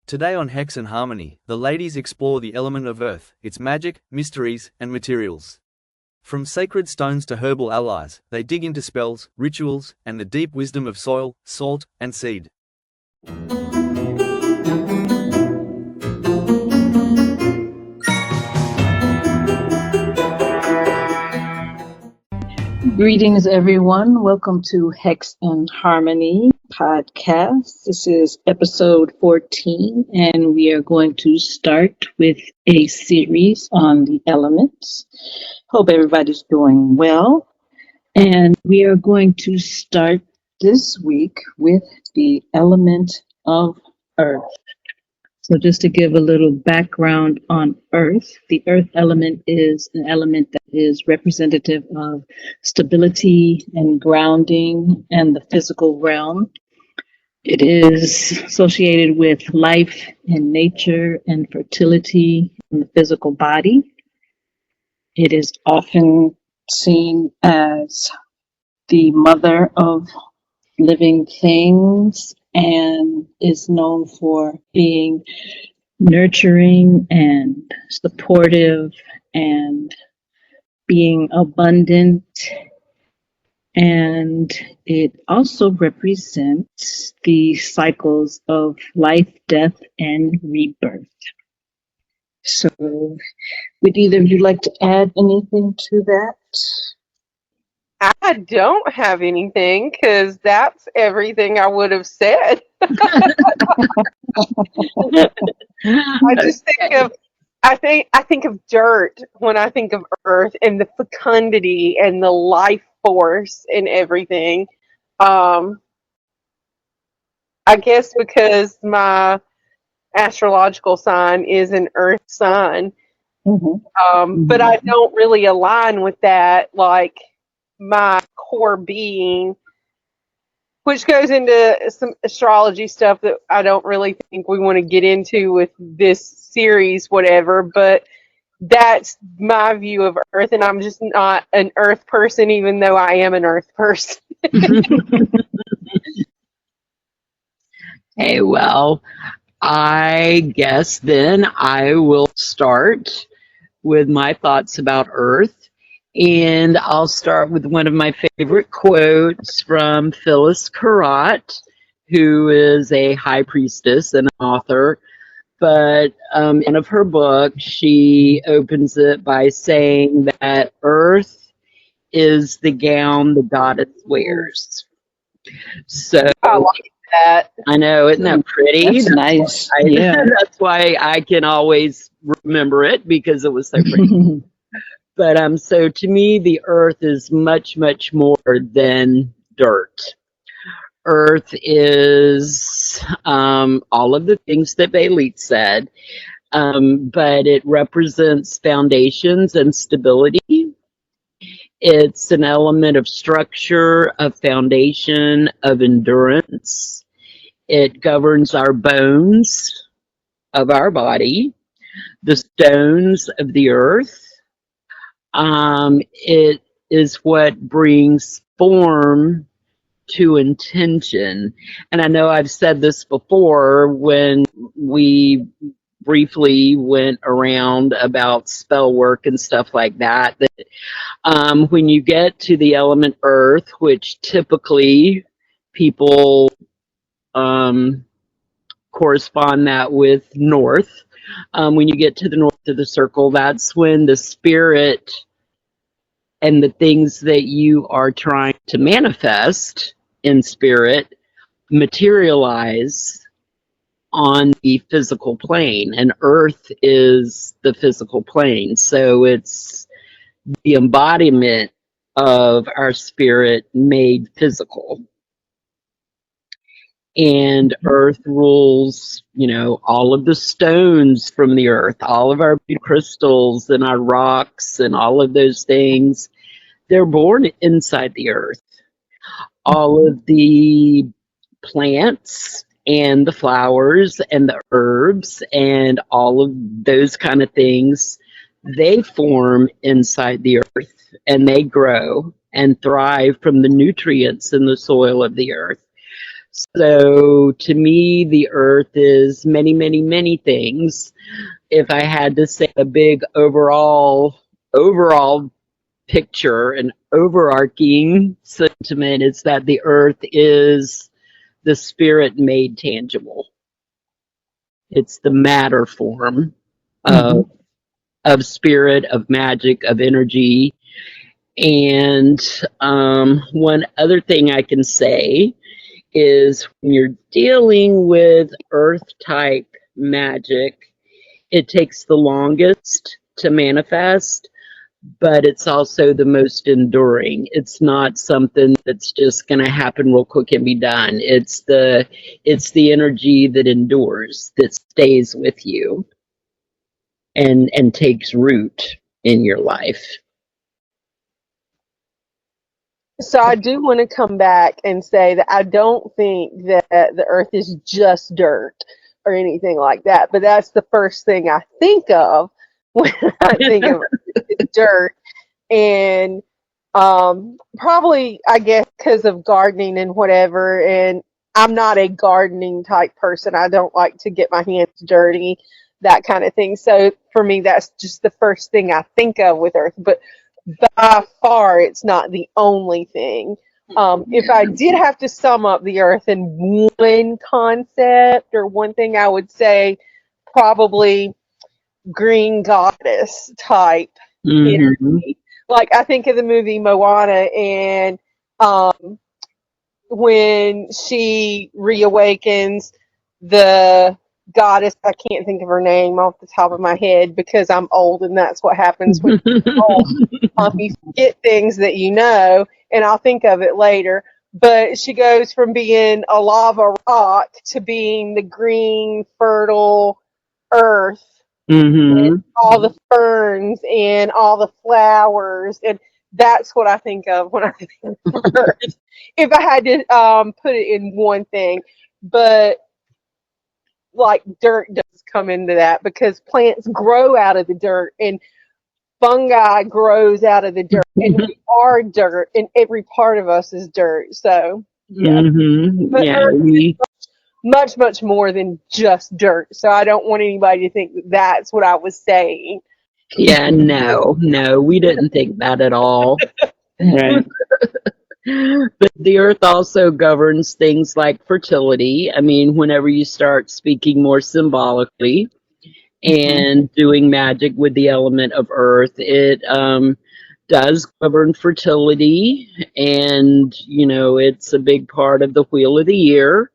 Today on Hex and Harmony, the ladies explore the element of earth, its magic, mysteries, and materials. From sacred stones to herbal allies, they dig into spells, rituals, and the deep wisdom of soil, salt, and seed. Greetings, everyone. Welcome to Hex and Harmony podcast. This is episode 14, and we are going to start with a series on the elements. Hope everybody's doing well. And we are going to start this week with the element of earth. So just to give a little background on earth, the earth element is an element that is representative of stability and grounding and the physical realm. It is associated with life and nature and fertility in the physical body. It is often seen as the mother of living things and is known for being nurturing and supportive and being abundant. And it also represents the cycles of life, death, and rebirth. So would either of you like to add anything to that? I don't have anything because that's everything I would have said. I just I think of dirt when I think of earth and the fecundity and the life force and everything. I guess because my astrological sign is an earth sign, but I don't really align with that, like my core being, which goes into some astrology stuff that I don't really think we want to get into with this series, whatever, but that's my view of earth, and I'm just not an earth person, even though I am an earth person. Hey, well, I guess then I will start with my thoughts about earth. And I'll start with one of my favorite quotes from Phyllis Carrot, who is a high priestess and an author. But in one of her books, she opens it by saying that earth is the gown the goddess wears. So I like that. I know, isn't that pretty? That's nice. That's why I can always remember it, because it was so pretty. But so to me, the earth is much, much more than dirt. Earth is all of the things that Bailey said, but it represents foundations and stability. It's an element of structure, of foundation, of endurance. It governs our bones of our body, the stones of the earth. It is what brings form to intention. And I know I've said this before when we briefly went around about spell work and stuff like that, that when you get to the element earth, which typically people correspond that with north, when you get to the north of the circle, that's when the spirit and the things that you are trying to manifest in spirit materialize on the physical plane, and earth is the physical plane. So it's the embodiment of our spirit made physical. And earth rules, all of the stones from the earth, all of our crystals and our rocks and all of those things, they're born inside the earth. All of the plants and the flowers and the herbs and all of those kind of things, they form inside the earth, and they grow and thrive from the nutrients in the soil of the earth. So to me, the earth is many, many, many things. If I had to say a big overall picture, an overarching sentiment, is that the earth is the spirit made tangible. It's the matter form of spirit, of magic, of energy. And one other thing I can say is when you're dealing with earth type magic, it takes the longest to manifest, but it's also the most enduring. It's not something that's just going to happen real quick and be done. It's the energy that endures, that stays with you and takes root in your life. So I do want to come back and say that I don't think that the earth is just dirt or anything like that, but that's the first thing I think of when I think of dirt. And probably, I guess, because of gardening and whatever, and I'm not a gardening type person. I don't like to get my hands dirty, that kind of thing. So for me, that's just the first thing I think of with earth. But by far, it's not the only thing. If I did have to sum up the earth in one concept or one thing, I would say probably green goddess type energy. Like, I think of the movie Moana, and when she reawakens, the goddess, I can't think of her name off the top of my head because I'm old and that's what happens when you're old. You forget things that you know, and I'll think of it later. But she goes from being a lava rock to being the green, fertile earth, and all the ferns and all the flowers, and that's what I think of when I think of earth. If I had to put it in one thing, but like dirt does come into that because plants grow out of the dirt and fungi grows out of the dirt, and we are dirt, and every part of us is dirt. So yeah, but earth is much, much more than just dirt. So I don't want anybody to think that that's what I was saying. Yeah, no, we didn't think that at all. Right. But the earth also governs things like fertility. I mean, whenever you start speaking more symbolically and doing magic with the element of earth, it does govern fertility. And, you know, it's a big part of the wheel of the year.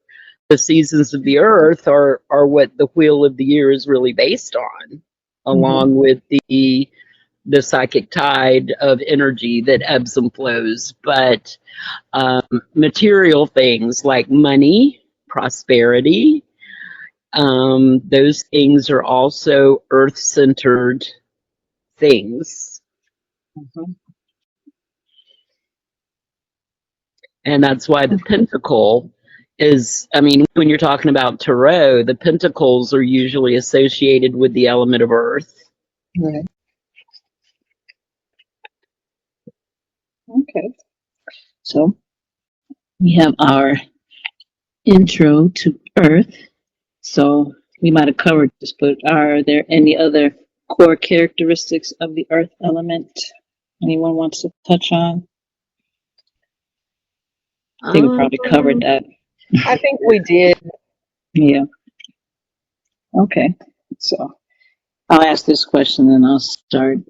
The seasons of the earth are what the wheel of the year is really based on, along with the psychic tide of energy that ebbs and flows. But material things like money, prosperity, those things are also earth-centered things. And that's why the pentacle is, I mean, when you're talking about tarot, the pentacles are usually associated with the element of earth. Right. Okay. So we have our intro to Earth. So we might have covered this, but are there any other core characteristics of the Earth element anyone wants to touch on? I think we probably covered that. I think we did. Yeah. Okay. So I'll ask this question and I'll start.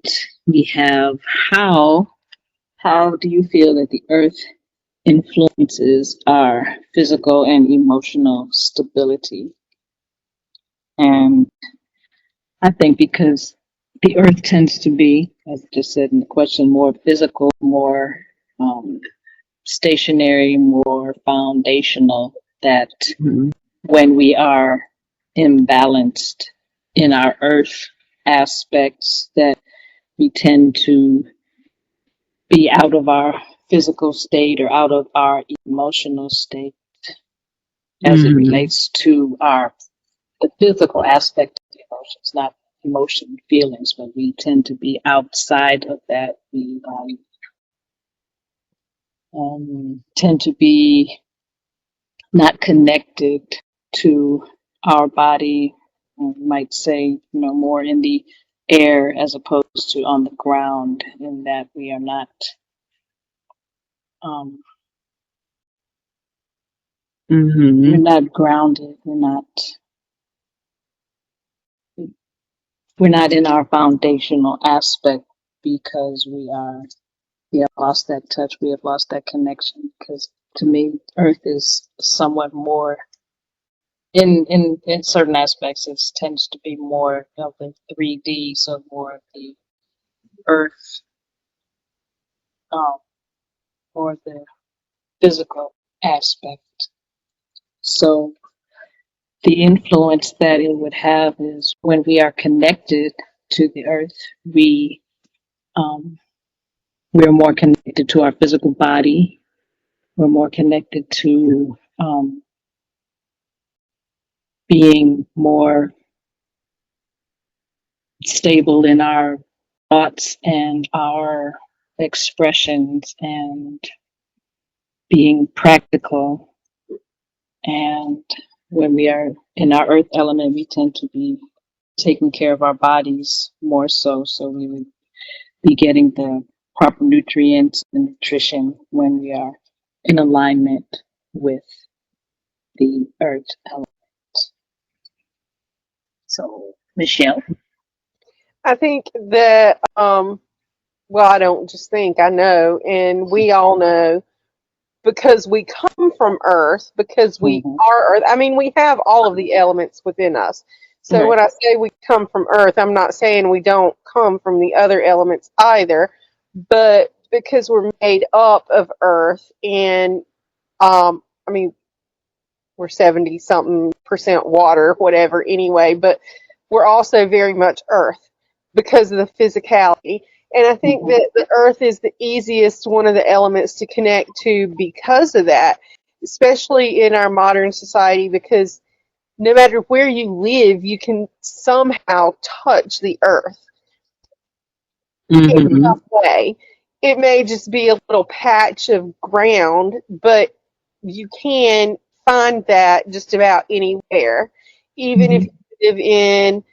We have how do you feel that the Earth influences our physical and emotional stability? And I think because the earth tends to be, as I just said in the question, more physical, more stationary, more foundational, that when we are imbalanced in our earth aspects, that we tend to be out of our physical state or out of our emotional state as it relates to the physical aspect of the emotions, not emotion feelings, but we tend to be outside of that. We tend to be not connected to our body. You might say, more in the air as opposed to on the ground, in that we are not we're not grounded. We're not in our foundational aspect because we have lost that touch. We have lost that connection. Because to me, Earth is somewhat more in certain aspects. It tends to be more of the 3D, so more of the Earth, or the physical aspect. So the influence that it would have is when we are connected to the Earth, we're more connected to our physical body. We're more connected to being more stable in our thoughts and our expressions, and being practical. And when we are in our earth element, we tend to be taking care of our bodies more so. So we would be getting the proper nutrients and nutrition when we are in alignment with the earth element. So, Michelle? I think that, well, I don't just think, I know, and we all know, because we come from Earth, because we are Earth. I mean, we have all of the elements within us. So Right. when I say we come from Earth, I'm not saying we don't come from the other elements either, but because we're made up of Earth, and I mean, we're 70 something percent water, whatever, anyway, but we're also very much Earth because of the physicality. And I think that the Earth is the easiest one of the elements to connect to because of that, especially in our modern society, because no matter where you live, you can somehow touch the Earth in some way. It may just be a little patch of ground, but you can find that just about anywhere. Even if you live in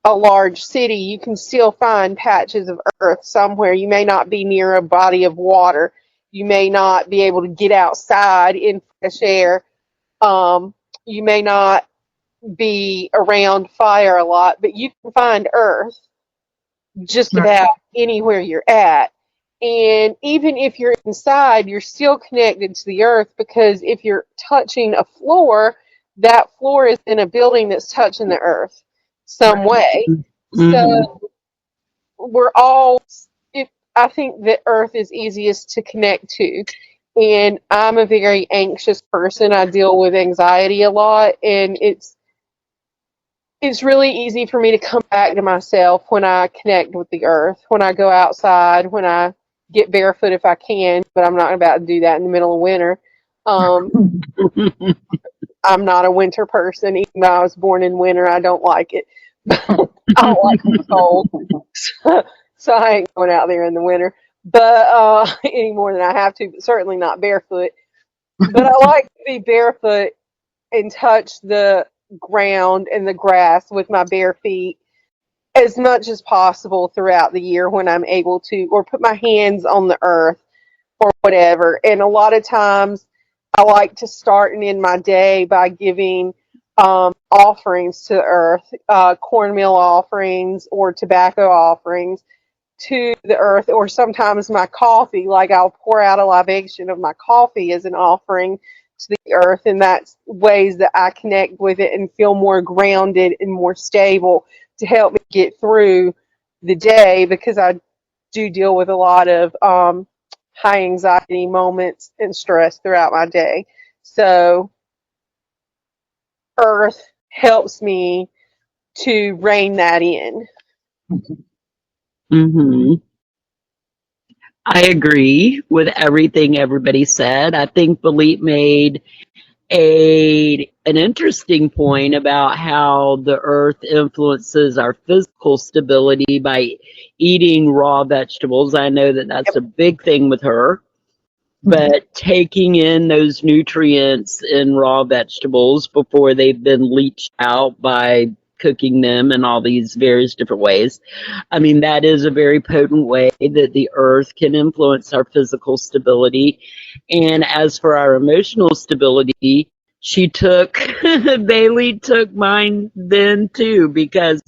a large city, you can still find patches of earth somewhere. You may not be near a body of water. You may not be able to get outside in fresh air. You may not be around fire a lot, but you can find earth just about anywhere you're at. And even if you're inside, you're still connected to the earth, because if you're touching a floor, that floor is in a building that's touching the earth some way. So we're all, I think that earth is easiest to connect to. And I'm a very anxious person. I deal with anxiety a lot, and it's really easy for me to come back to myself when I connect with the earth, when I go outside, when I get barefoot if I can, but I'm not about to do that in the middle of winter. I'm not a winter person. Even though I was born in winter, I don't like it. I don't like the cold. So I ain't going out there in the winter, but any more than I have to, but certainly not barefoot. But I like to be barefoot and touch the ground and the grass with my bare feet as much as possible throughout the year when I'm able to, or put my hands on the earth or whatever. And a lot of times I like to start and end my day by giving offerings to the earth, cornmeal offerings or tobacco offerings to the earth, or sometimes my coffee, like I'll pour out a libation of my coffee as an offering to the earth, and that's ways that I connect with it and feel more grounded and more stable to help me get through the day, because I do deal with a lot of high anxiety moments and stress throughout my day. So earth helps me to rein that in. I agree with everything everybody said. I think Philippe made an interesting point about how the earth influences our physical stability by eating raw vegetables. I know that that's a big thing with her. but taking in those nutrients in raw vegetables before they've been leached out by cooking them in all these various different ways. I mean, that is a very potent way that the earth can influence our physical stability. And as for our emotional stability, she took, Bailey took mine then too, because,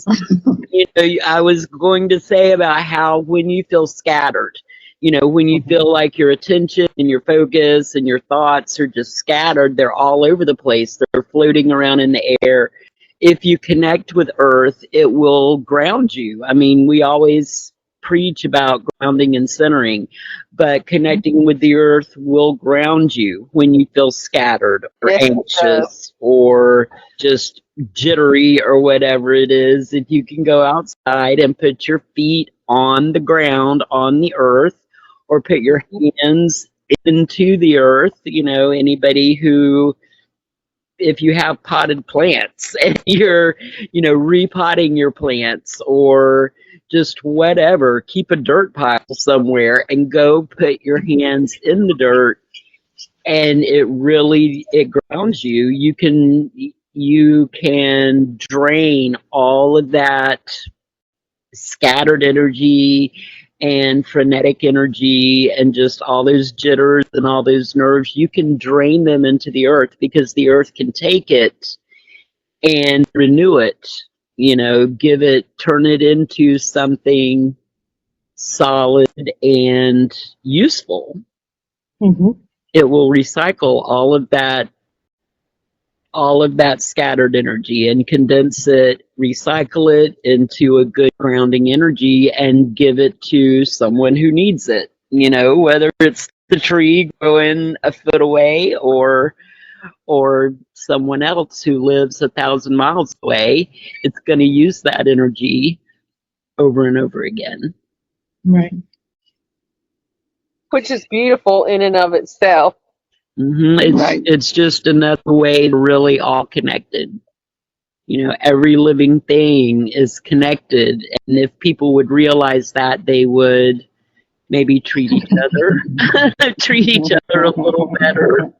you know, I was going to say about how when you feel scattered, you know, when you feel like your attention and your focus and your thoughts are just scattered, they're all over the place, they're floating around in the air. If you connect with earth, it will ground you. I mean, we always preach about grounding and centering, but connecting with the earth will ground you when you feel scattered or Yes, it does. anxious or just jittery or whatever it is. If you can go outside and put your feet on the ground, on the earth, or put your hands into the earth, you know, anybody who, if you have potted plants and you're, you know, repotting your plants or just whatever, keep a dirt pile somewhere and go put your hands in the dirt, and it grounds you. You can drain all of that scattered energy and frenetic energy and just all those jitters and all those nerves. You can drain them into the earth, because the earth can take it and renew it, you know, turn it into something solid and useful. It will recycle all of that scattered energy and condense it, recycle it into a good grounding energy and give it to someone who needs it. You know, whether it's the tree growing a foot away or someone else who lives 1,000 miles away, it's going to use that energy over and over again. Right. Which is beautiful in and of itself. It's just another way to really all connected. You know, every living thing is connected, and if people would realize that, they would maybe treat each other a little better.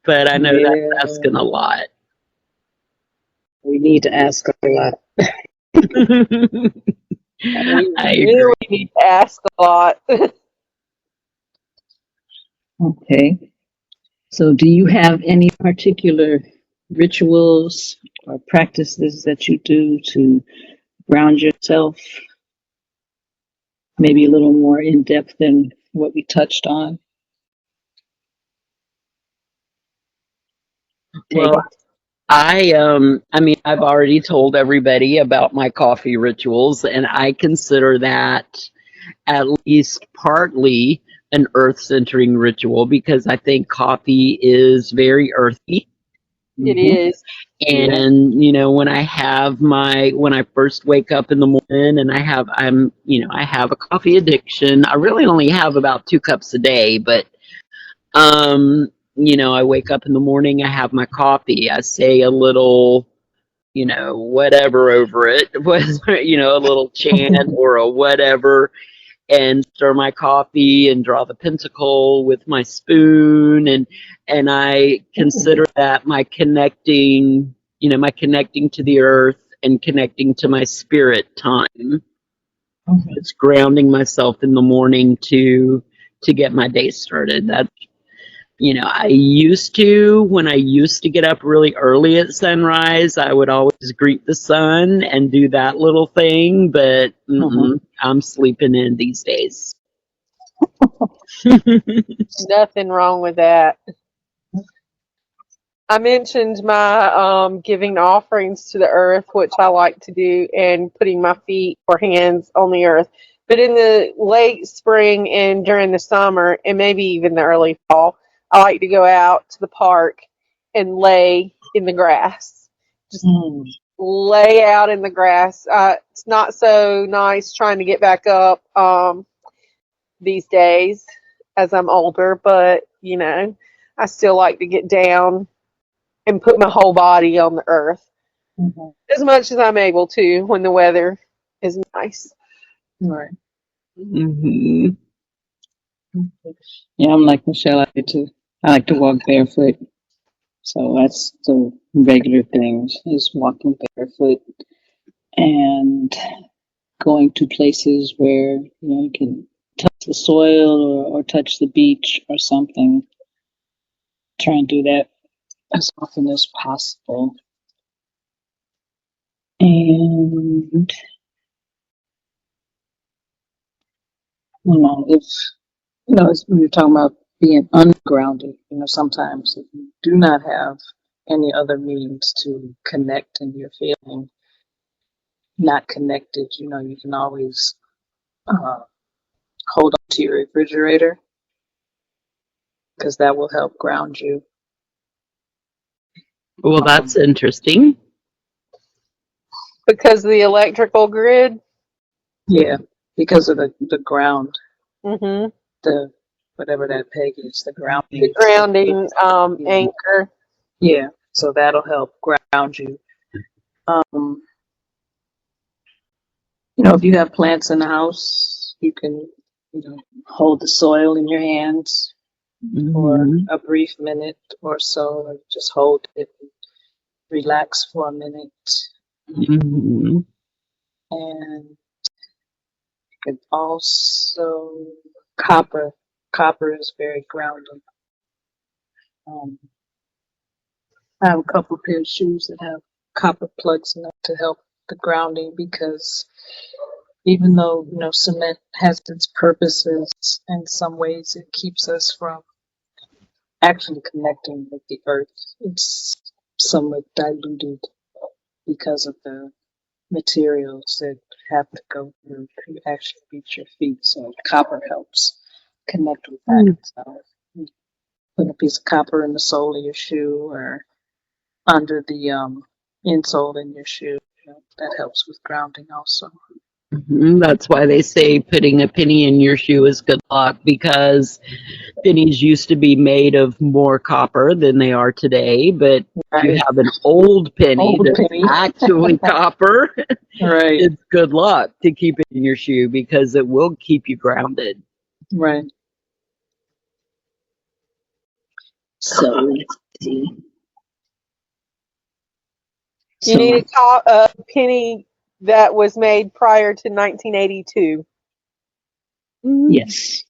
But I know that's asking a lot. We need to ask a lot. I really need to ask a lot. Okay. So do you have any particular rituals or practices that you do to ground yourself? Maybe a little more in depth than what we touched on. Well, I mean, I've already told everybody about my coffee rituals, and I consider that at least partly an earth centering ritual, because I think coffee is very earthy. It is. And you know, when I first wake up in the morning, and I have a coffee addiction. I really only have about 2 cups a day, but you know, I wake up in the morning, I have my coffee, I say a little, you know, whatever over it, was, you know, a little chant or a whatever, and stir my coffee and draw the pentacle with my spoon, and I consider that my connecting to the earth and connecting to my spirit time. It's grounding myself in the morning to get my day started. That's, you know, when I used to get up really early at sunrise, I would always greet the sun and do that little thing, but I'm sleeping in these days. Nothing wrong with that. I mentioned my giving offerings to the earth, which I like to do, and putting my feet or hands on the earth. But in the late spring and during the summer, and maybe even the early fall, I like to go out to the park and lay in the grass. Just lay out in the grass. It's not so nice trying to get back up these days as I'm older, but, you know, I still like to get down and put my whole body on the earth as much as I'm able to when the weather is nice. Right. Yeah, I'm like Michelle. I like to walk barefoot. So that's the regular things is walking barefoot and going to places where you can touch the soil or touch the beach or something. Try and do that as often as possible. And if as when you're talking about being ungrounded, sometimes if you do not have any other means to connect and you're feeling not connected, you can always uh, hold on to your refrigerator because that will help ground you. Well, that's interesting. Because of the electrical grid. Yeah, because of the ground, Mm-hmm. the whatever that peg is, the grounding. The grounding anchor. Yeah, so that'll help ground you. If you have plants in the house, you can, hold the soil in your hands for a brief minute or so, or just hold it, and relax for a minute, Mm-hmm. and you can also copper. Copper is very grounding. I have a couple of pair of shoes that have copper plugs in it to help the grounding because even though cement has its purposes, in some ways it keeps us from actually connecting with the earth. It's somewhat diluted because of the materials that have to go through to actually reach your feet. So copper helps connect with that. So you put a piece of copper in the sole of your shoe or under the insole in your shoe. That helps with grounding also. That's why they say putting a penny in your shoe is good luck, because pennies used to be made of more copper than they are today. But if you have an old penny that's actually copper, Right. it's good luck to keep it in your shoe because it will keep you grounded. Right. So let's see. You need a penny that was made prior to 1982. Yes.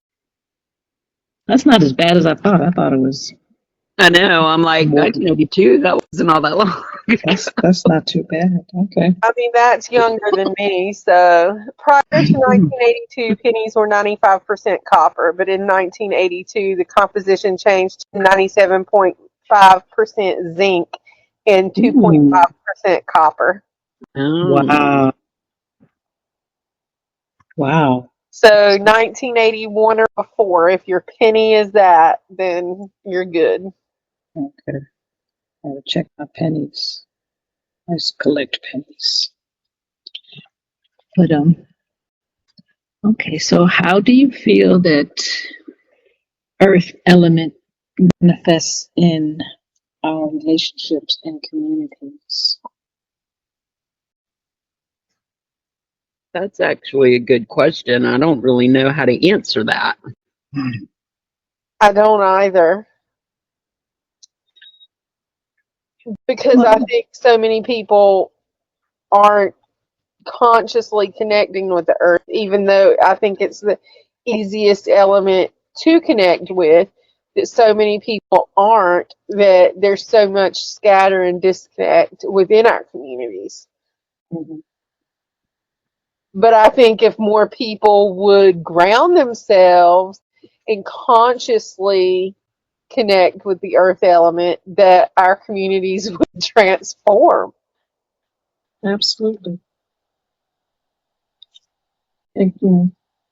That's not as bad as I thought. I thought it was. I know. I'm like, 1982. That wasn't all that long. That's not too bad. Okay. I mean, that's younger than me. So prior to 1982, pennies were 95% copper, but in 1982, the composition changed to 97.5% zinc and 2.5% copper. Wow. Wow. So 1981 or before, if your penny is that, then you're good. Okay. I'll check my pennies. I just collect pennies. But okay, so how do you feel that earth element manifests in our relationships and communities? That's actually a good question. I don't really know how to answer that. I don't either. Because I think so many people aren't consciously connecting with the earth, even though I think it's the easiest element to connect with, that so many people aren't, that there's so much scatter and disconnect within our communities. Mm-hmm. But I think if more people would ground themselves and consciously connect with the earth element, that our communities would transform. Absolutely. And,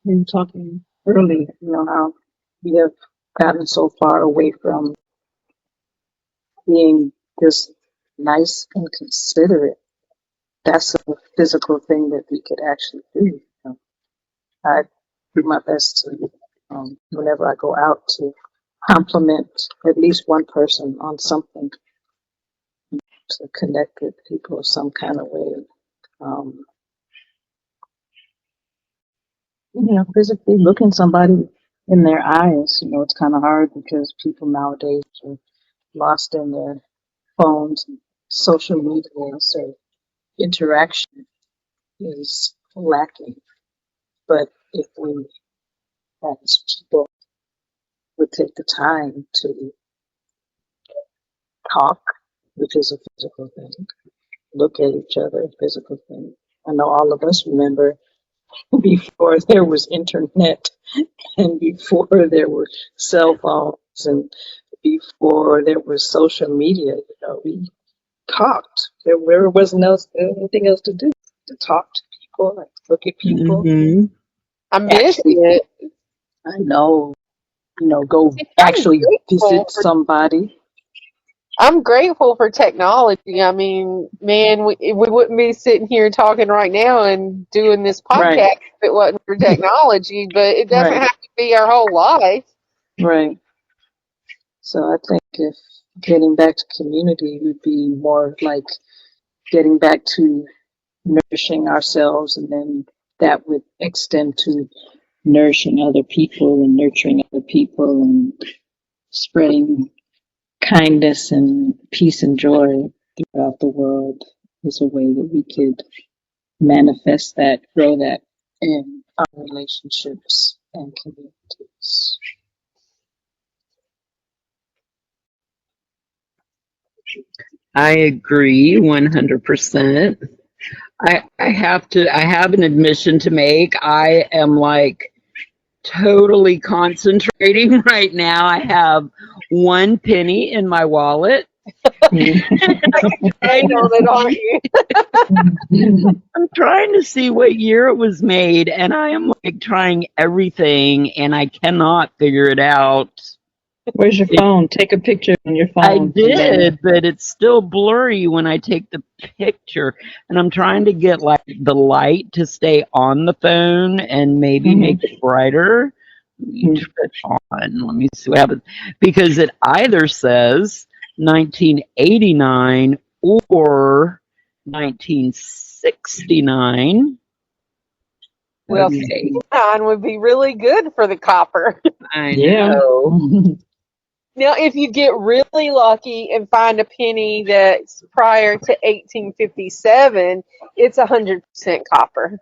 we were talking earlier, how we have gotten so far away from being just nice and considerate. That's a physical thing that we could actually do. I do my best to, whenever I go out, to compliment at least one person on something, to connect with people some kind of way. Physically looking somebody in their eyes. It's kind of hard because people nowadays are lost in their phones and social media, so interaction is lacking. But if we as people would take the time to talk, which is a physical thing, look at each other, a physical thing. I know all of us remember before there was internet and before there were cell phones and before there was social media, we talked. There wasn't anything else to do. To talk to people, like look at people. Mm-hmm. I miss Actually, it. I know, go See, actually visit somebody. I'm grateful for technology. I mean, man, we wouldn't be sitting here talking right now and doing this Right, podcast if it wasn't for technology, but it doesn't right, have to be our whole life. right. So I think if getting back to community would be more like getting back to nourishing ourselves, and then that would extend to nourishing other people and nurturing other people and spreading kindness and peace and joy throughout the world is a way that we could manifest that, grow that in our relationships and communities. I agree 100%. I have an admission to make. I am like totally concentrating right now. I have 1 penny in my wallet. I know that, aren't you? I'm trying to see what year it was made, and I am like trying everything, and I cannot figure it out. Where's your phone? Take a picture on your phone. I did, but it's still blurry when I take the picture, and I'm trying to get like the light to stay on the phone and maybe make it brighter. Let me turn it on. Let me see what happens, because it either says 1989 or 1969. Well, Okay, 69 would be really good for the copper. I know. Now, if you get really lucky and find a penny that's prior to 1857, it's 100% copper.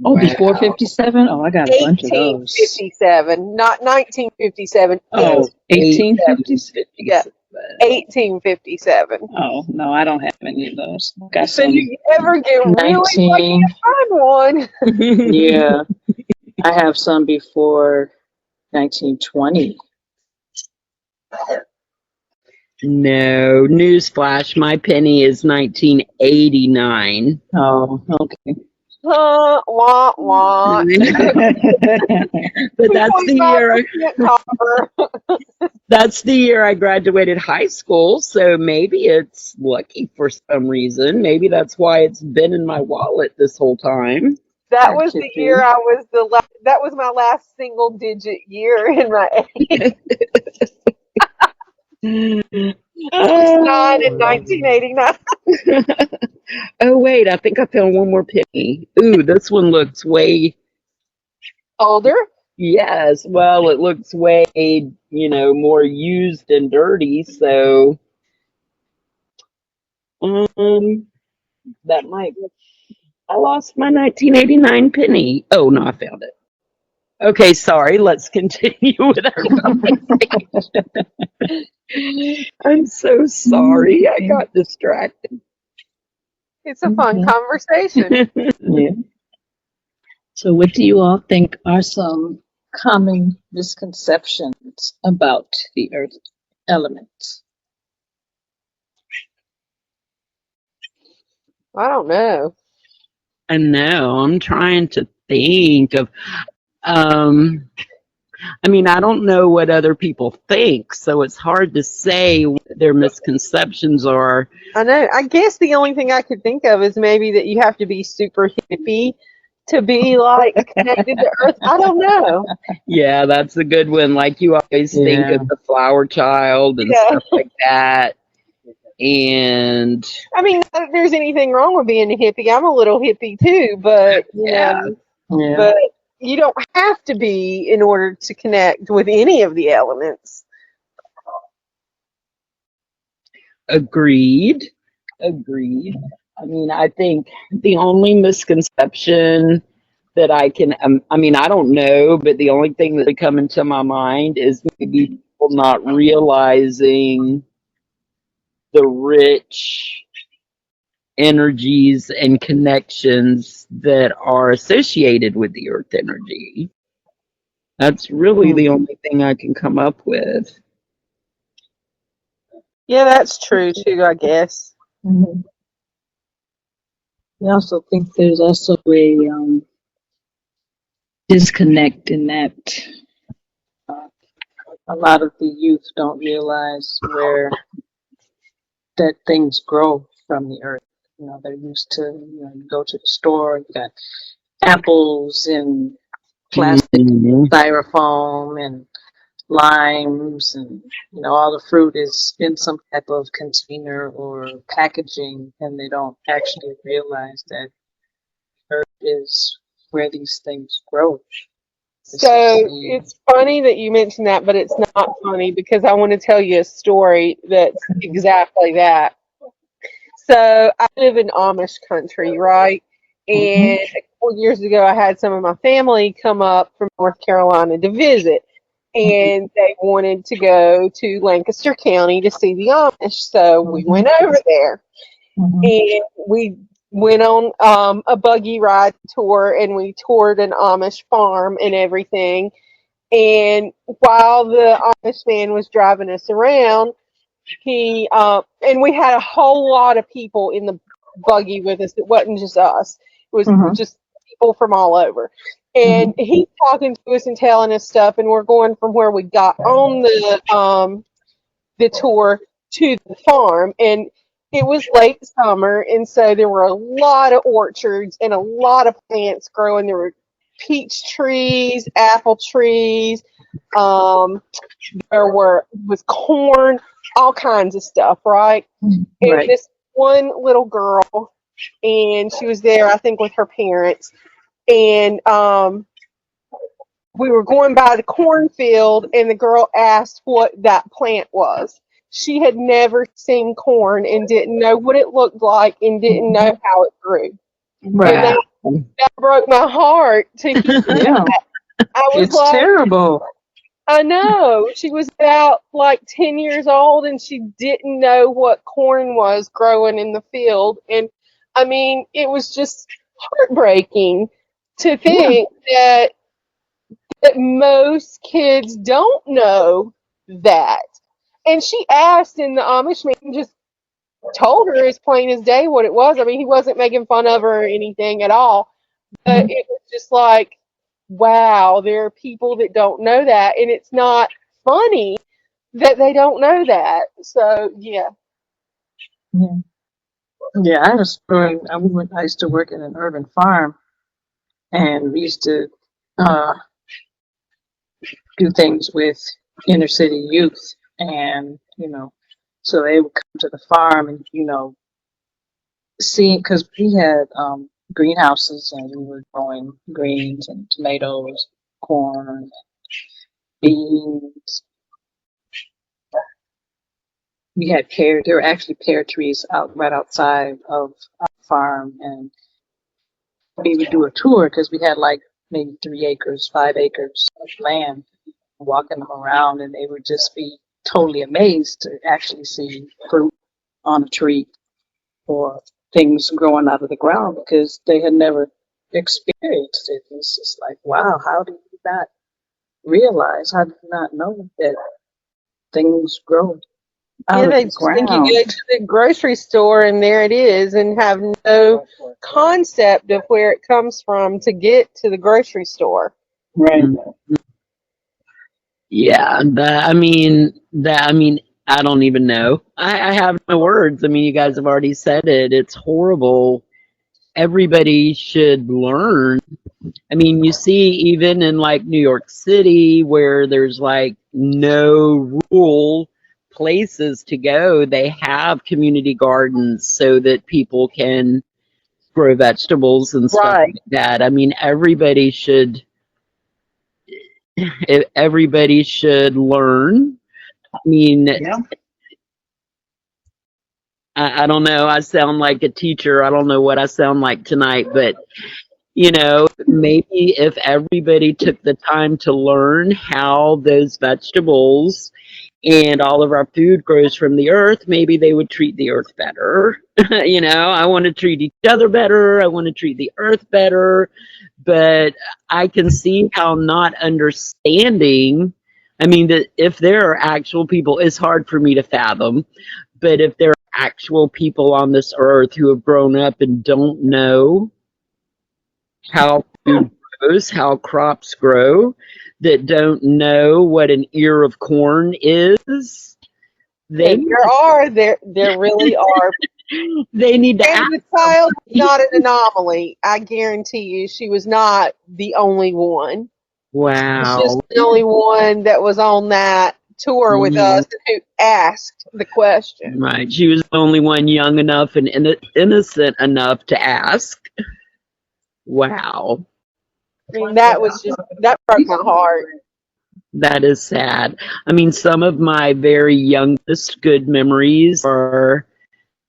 Oh, before 57? Oh, I got a bunch of those. 1857, not 1957. Oh, 1857? Yeah, 1857. Oh, no, I don't have any of those. Got So some you ever get really lucky 19. to find one? Yeah, I have some before 1920. No, newsflash, my penny is 1989. Oh, okay. Wah, wah. But that's the year 25% copper. that's the year I graduated high school, so maybe it's lucky for some reason. Maybe that's why it's been in my wallet this whole time. That was the year I was that was my last single digit year in my age. I was 9 in 1989. Oh wait, I think I found one more penny. Ooh, this one looks way Older? Yes, well, it looks way, more used and dirty, so that might I lost my 1989 penny. Oh no, I found it. Okay, sorry, let's continue with our conversation. I'm so sorry, I got distracted. It's a fun conversation. Yeah. So what do you all think are some common misconceptions about the earth elements? I don't know. I know, I'm trying to think of I mean, I don't know what other people think, so it's hard to say what their misconceptions are. I know. I guess the only thing I could think of is maybe that you have to be super hippie to be like connected to Earth. I don't know. Yeah, that's a good one. Like you always think of the flower child and stuff like that. And I mean, not that there's anything wrong with being a hippie. I'm a little hippie too, but you know, but you don't have to be in order to connect with any of the elements. Agreed. Agreed. I mean, I think the only misconception that I can, I mean, I don't know, but the only thing that would come into my mind is maybe people not realizing the rich energies and connections that are associated with the earth energy. That's really the only thing I can come up with. Yeah, that's true too, I guess. Mhm. I also think there's also a disconnect in that a lot of the youth don't realize where that things grow from the earth. You know, they're used to, you go to the store, you got apples and plastic styrofoam and limes, and all the fruit is in some type of container or packaging, and they don't actually realize that earth is where these things grow. So it's funny that you mentioned that, but it's not funny because I want to tell you a story that's exactly that. So I live in Amish country, right? And a couple years ago, I had some of my family come up from North Carolina to visit, and they wanted to go to Lancaster County to see the Amish. So we went over there, and we went on a buggy ride tour, and we toured an Amish farm and everything. And while the Amish man was driving us around, he and we had a whole lot of people in the buggy with us. It wasn't just us. It was just people from all over. And he's talking to us and telling us stuff, and we're going from where we got on the tour to the farm, and it was late summer, and so there were a lot of orchards and a lot of plants growing. There were peach trees, apple trees, there was corn, all kinds of stuff, right? And this one little girl, and she was there, I think, with her parents, and we were going by the cornfield, and the girl asked what that plant was. She had never seen corn and didn't know what it looked like and didn't know how it grew. Right. And that broke my heart to hear that. I was It's terrible. I know. She was about like 10 years old, and she didn't know what corn was growing in the field. And I mean, it was just heartbreaking to think that most kids don't know that. And she asked, and the Amish man just told her as plain as day what it was. I mean, he wasn't making fun of her or anything at all. But it was just like, wow, there are people that don't know that, and it's not funny that they don't know that. So yeah. Yeah, I was doing. I used to work in an urban farm, and we used to do things with inner city youth, and so they would come to the farm and see, because we had greenhouses, and we were growing greens and tomatoes, corn, beans. We had pear. There were actually pear trees right outside of our farm, and we would do a tour because we had like maybe 3 acres, 5 acres of land, walking them around, and they would just be totally amazed to actually see fruit on a tree or things growing out of the ground because they had never experienced it. It's just like, wow, how do you not realize, how do you not know that things grow out of They the just think ground? you go to the grocery store and there it is, and have no concept of where it comes from to get to the grocery store. Right. Yeah, I don't even know. I have no words. I mean, you guys have already said it. It's horrible. Everybody should learn. I mean, you see, even in like New York City, where there's like no rural places to go, they have community gardens so that people can grow vegetables and stuff like that. I mean, everybody should everybody should learn. I mean, Yeah. I don't know. I sound like a teacher. I don't know what I sound like tonight, but you know, maybe if everybody took the time to learn how those vegetables and all of our food grows from the earth, maybe they would treat the earth better. You know, I want to treat each other better. I want to treat the earth better. But I can see how not understanding, I mean, that if there are actual people, it's hard for me to fathom. But if there are actual people on this earth who have grown up and don't know how food grows, how crops grow, that don't know what an ear of corn is, they And there really are. they need to And ask. the child is not an anomaly. I guarantee you, she was not the only one. She's just Wow. the only one that was on that tour with us who asked the question. Right. She was the only one young enough and innocent enough to ask. Wow. I mean, that broke my heart. That is sad. I mean, some of my very youngest good memories are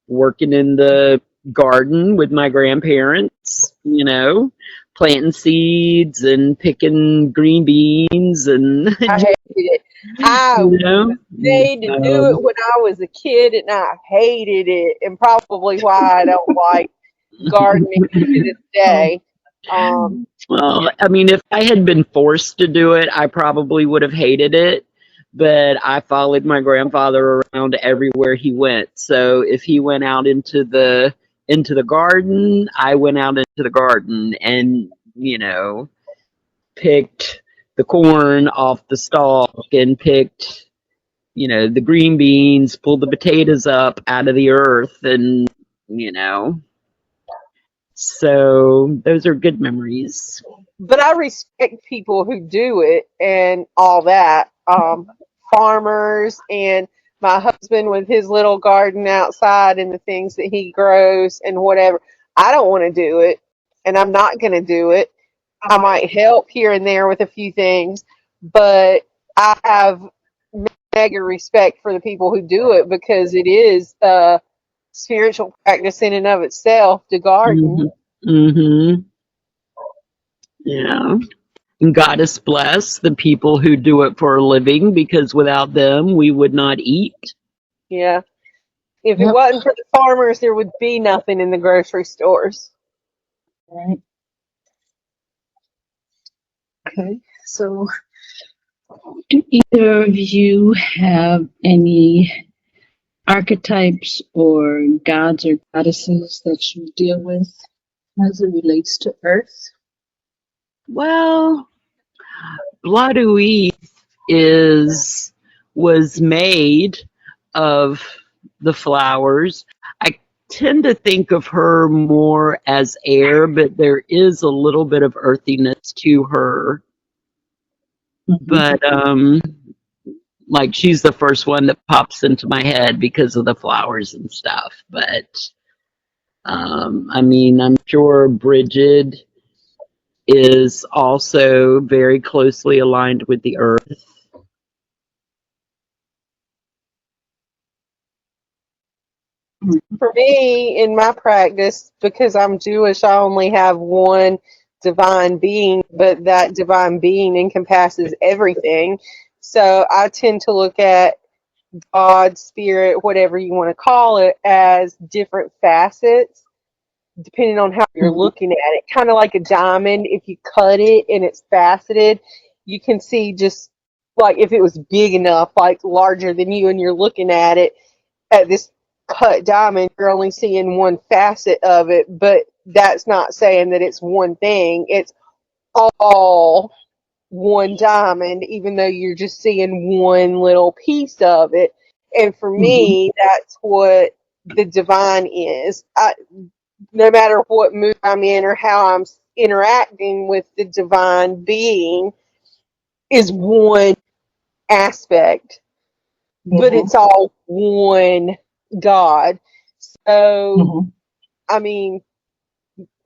working in the garden with my grandparents, you know, planting seeds and picking green beans and, I hated it. I you know, made to do it when I was a kid, and I hated it, and probably why I don't like gardening to this day. well, I mean, if I had been forced to do it, I probably would have hated it. But I followed my grandfather around everywhere he went. So if he went out into the garden, I went out into the garden and, you know, picked the corn off the stalk and picked, you know, the green beans, pulled the potatoes up out of the earth and, you know, so those are good memories. But I respect people who do it and all that. Farmers and my husband with his little garden outside and the things that he grows and whatever. I don't want to do it, and I'm not going to do it. I might help here and there with a few things, but I have mega respect for the people who do it because it is a spiritual practice in and of itself to garden. Mm-hmm. Yeah. And goddess bless the people who do it for a living because without them we would not eat. Yeah. If it Yep. wasn't for the farmers, there would be nothing in the grocery stores. Right. Okay. So, do either of you have any archetypes or gods or goddesses that you deal with as it relates to Earth? Well, Bladouise was made of the flowers. I tend to think of her more as air, but there is a little bit of earthiness to her. But like she's the first one that pops into my head because of the flowers and stuff. But I mean, I'm sure Bridget is also very closely aligned with the earth. For me, in my practice, because I'm Jewish, I only have one divine being, but that divine being encompasses everything. So I tend to look at God, spirit, whatever you want to call it, as different facets, depending on how you're looking at it. Kind of like a diamond, if you cut it and it's faceted, you can see just like if it was big enough, like larger than you, and you're looking at it at this cut diamond, you're only seeing one facet of it, but that's not saying that it's one thing. It's all one diamond, even though you're just seeing one little piece of it. And for me, that's what the divine is. No matter what mood I'm in or how I'm interacting with the divine being, is one aspect, but it's all one God. So, I mean,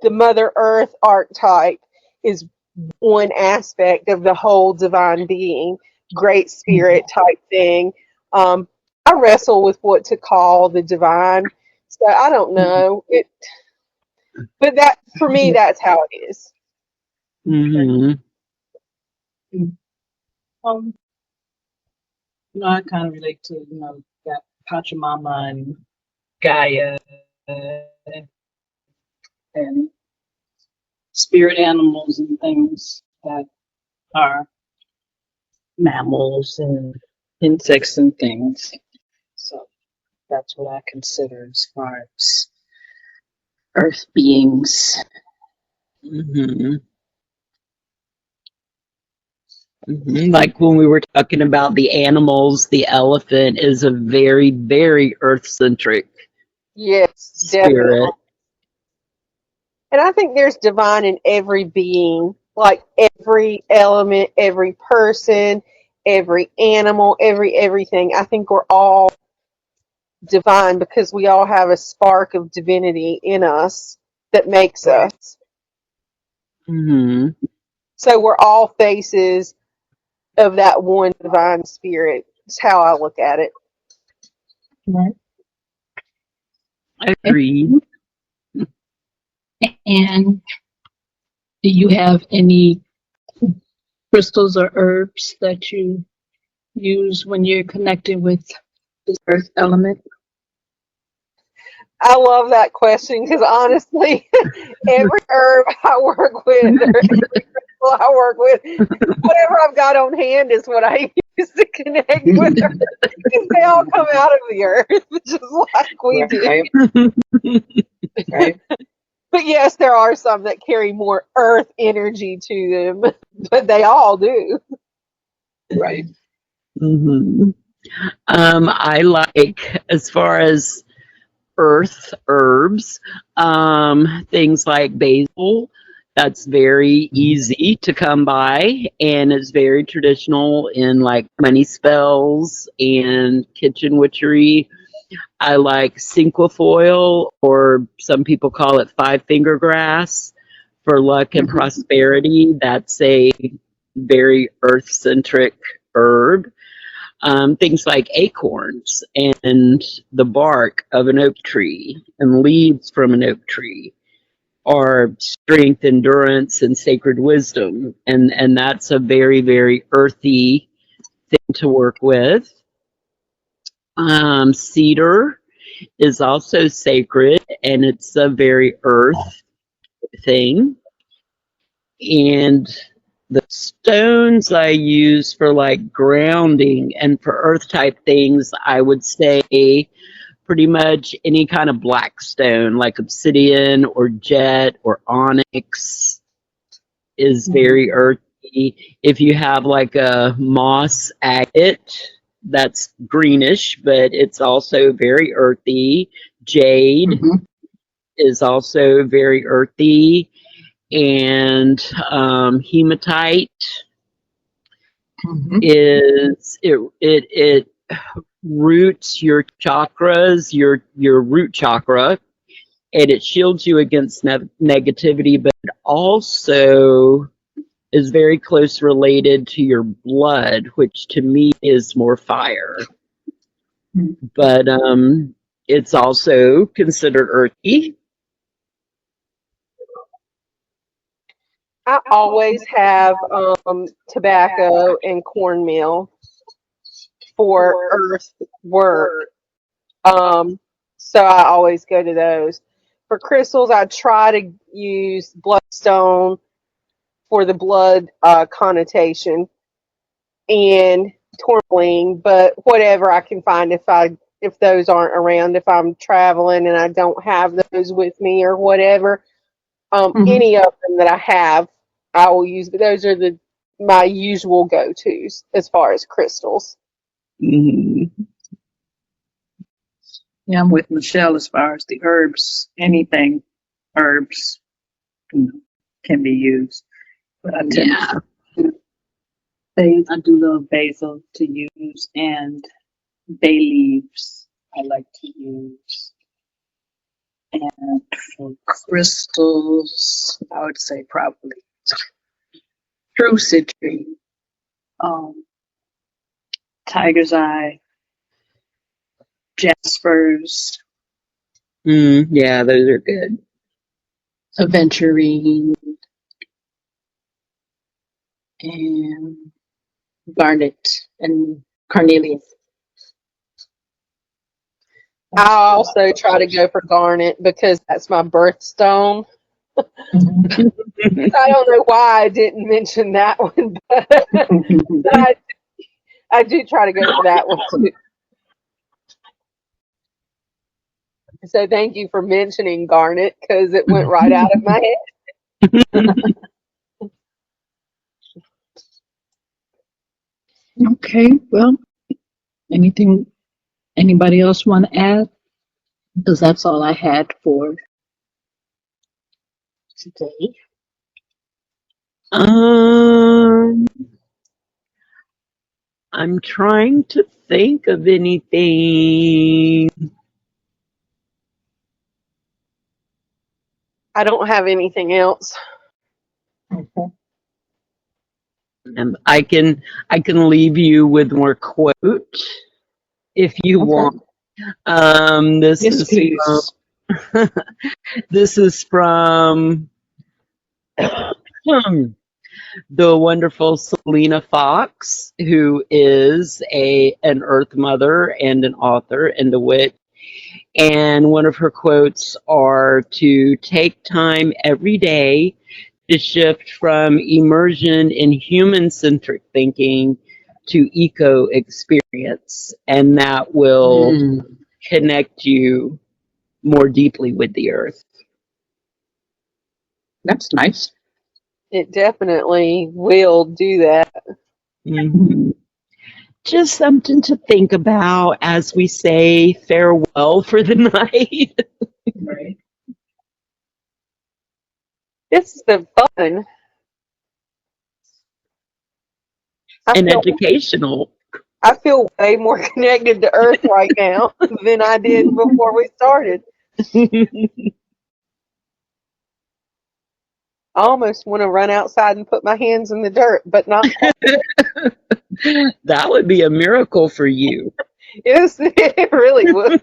the Mother Earth archetype is one aspect of the whole divine being, great spirit type thing. I wrestle with what to call the divine, so I don't know it. But that, for me, that's how it is. Mm-hmm. I kind of relate to, that Pachamama and Gaia and spirit animals and things that are mammals and insects and things. So that's what I consider as far as earth beings. Mm-hmm. Mm-hmm. Like when we were talking about the animals, the elephant is a very, very earth-centric Yes, definitely. spirit. And I think there's divine in every being, like every element, every person, every animal, everything. I think we're all divine because we all have a spark of divinity in us that makes us. Mm-hmm. So we're all faces of that one divine spirit. That's how I look at it. Right. Agreed. And do you have any crystals or herbs that you use when you're connected with the earth element? I love that question because honestly, every herb I work with, or every crystal I work with, whatever I've got on hand is what I use to connect with her. Because they all come out of the earth, just like we do. Right. But yes, there are some that carry more earth energy to them, but they all do. Right. Mm-hmm. I like, as far as earth herbs, things like basil. That's very easy to come by, and it's very traditional in like money spells and kitchen witchery. I like cinquefoil, or some people call it five-finger grass, for luck and prosperity. That's a very earth-centric herb. Things like acorns and the bark of an oak tree and leaves from an oak tree are strength, endurance, and sacred wisdom. And that's a very, very earthy thing to work with. Cedar is also sacred, and it's a very earth thing. And the stones I use for like grounding and for earth type things, I would say pretty much any kind of black stone like obsidian or jet or onyx is very earthy. If you have like a moss agate, that's greenish, but it's also very earthy. Jade is also very earthy, and hematite is it roots your chakras, your root chakra, and it shields you against negativity, but it also is very close related to your blood, which to me is more fire. But it's also considered earthy. I always have tobacco and cornmeal for earth work. So I always go to those. For crystals, I try to use bloodstone for the blood connotation and tourmaline, but whatever I can find if those aren't around, if I'm traveling and I don't have those with me or whatever, any of them that I have, I will use. But those are my usual go-tos as far as crystals. Mm-hmm. Yeah, I'm with Michelle as far as the herbs. Anything herbs can be used. But I do love basil to use, and bay leaves I like to use. And for crystals, I would say probably true citrine, tiger's eye, jaspers, Yeah, those are good. aventurine, and garnet and carnelian. I also try to go for garnet because that's my birthstone. Mhm. I don't know why I didn't mention that one, but I do try to go for that one too. So thank you for mentioning garnet because it went right out of my head. Okay, well, anybody else want to add? Because that's all I had for today. I'm trying to think of anything. I don't have anything else. Okay. I can leave you with more quote if you want. This Yes, is please. this is from the wonderful Selena Fox, who is an Earth Mother and an author and a wit. And one of her quotes are to take time every day to shift from immersion in human-centric thinking to eco-experience, and that will connect you more deeply with the earth. That's nice. It definitely will do that. Mhm. Just something to think about as we say farewell for the night. Right. This has been fun. And educational. I feel way more connected to Earth right now than I did before we started. I almost want to run outside and put my hands in the dirt, but not. That would be a miracle for you. Yes, it really would.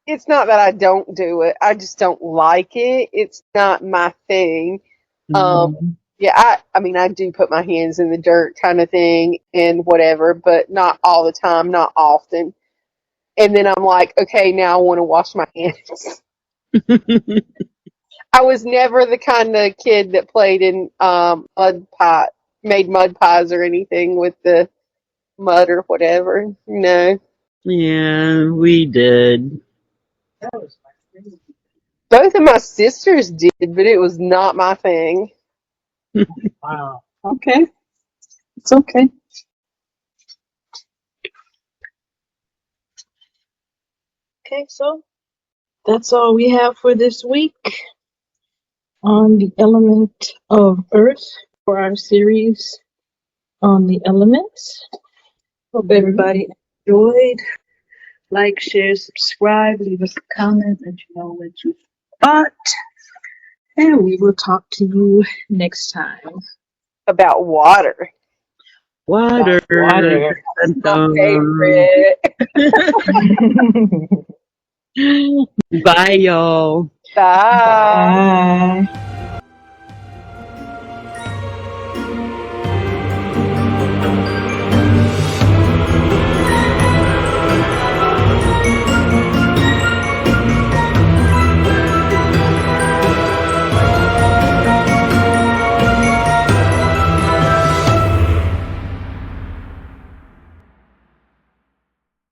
It's not that I don't do it. I just don't like it. It's not my thing. Yeah, I mean, I do put my hands in the dirt kind of thing and whatever, but not all the time, not often. And then I'm like, okay, now I want to wash my hands. I was never the kind of kid that played in made mud pies or anything with the mud or whatever. No. Yeah, we did. Both of my sisters did, but it was not my thing. Wow. Okay. It's okay. Okay, so that's all we have for this week on the element of Earth for our series on the elements. Hope everybody enjoyed. Like, share, subscribe, leave us a comment, let you know what you thought. And we will talk to you next time. About water. Water. Water. My favorite. Bye, y'all. Bye. Bye.